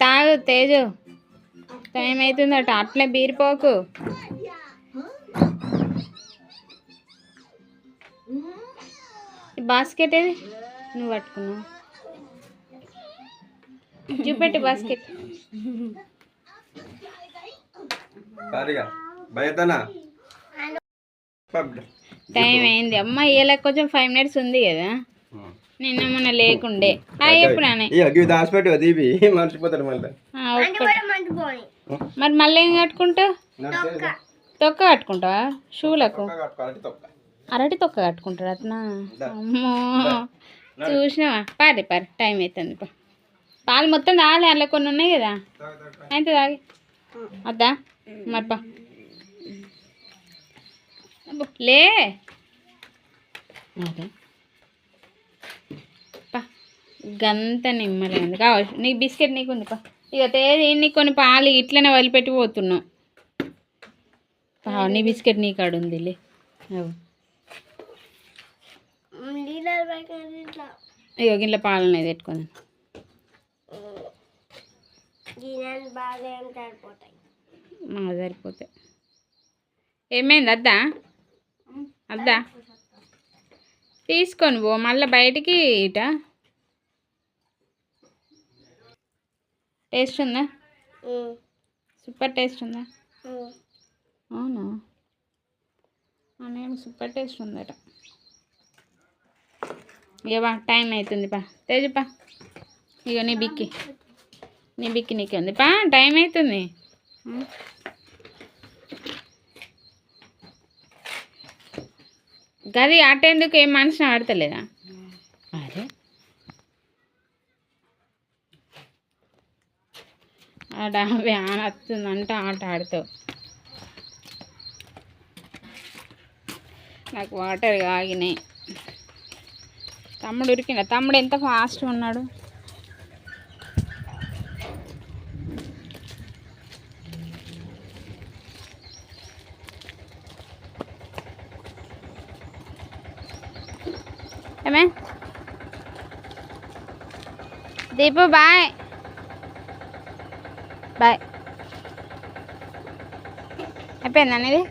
తాగు తేజు, టైం అవుతుందట, అట్లే బీరిపోకు. బాస్కెట్ ఏది నువ్వు పట్టుకున్నావు? చూపెట్టి బాస్కెట్. టైం అయింది అమ్మ. ఇలా కొంచెం 5 minutes ఉంది కదా, నిన్న మొన్న లేకుండే. ఎప్పుడు మరి మళ్ళీ ఏం కట్టుకుంటావు? తొక్క కట్టుకుంటావా షూలకు? అరటి తొక్క కట్టుకుంటాడు అట్నా? అమ్మో చూసినావా? పారి టైం అవుతుంది. పాలు మొత్తం తాగాలి, అందులో కొన్ని ఉన్నాయి కదా, అయితే తాగి వద్దా మరిపా లే. అదే గంత నిమ్మలేదు కావచ్చు. నీకు బిస్కెట్ నీకుంది పా. ఇక తేదీ నీకు కొన్ని పాలు ఇట్లనే వదిలిపెట్టి పోతున్నావు. నీ బిస్కెట్ నీ కాడు ఉందిలే. ఇక గిట్ల పాలు అనేది పెట్టుకుంది. సరిపోతాయి. ఏమైంది అద్దా? అద్దా తీసుకొని పో మళ్ళీ బయటికి. ఇట టేస్ట్ ఉందా? సూపర్ టేస్ట్ ఉందా? అవునా? నేను సూపర్ టేస్ట్ ఉందట. ఇక బా టైం అవుతుంది పా తేజు పా. ఇక నీ బిక్కి నీకే ఉంది పా, టైం అవుతుంది. గది ఆటేందుకు? ఏం మనిషిని ఆడతలేదా? అరే ఆడ వ్యాన్ వస్తుందంట, ఆట ఆడుతావు. నాకు వాటర్ ఆగినాయి. తమ్ముడు ఉరికిన. తమ్ముడు ఎంత ఫాస్ట్ ఉన్నాడు. ఏమే దీపు బాయ్ బాయ్. అయిపోయిందా అనేది?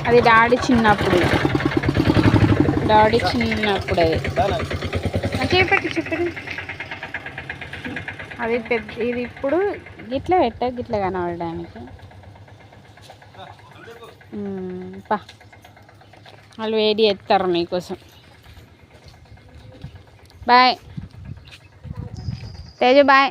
అది డాడీ చిన్నప్పుడు అది చెప్పండి. అది పెద్ద. ఇది ఇప్పుడు గిట్ల గిట్ల కనబడడానికి. పా వాళ్ళు వేడి చేస్తారు నీకోసం. Bye Teju bye.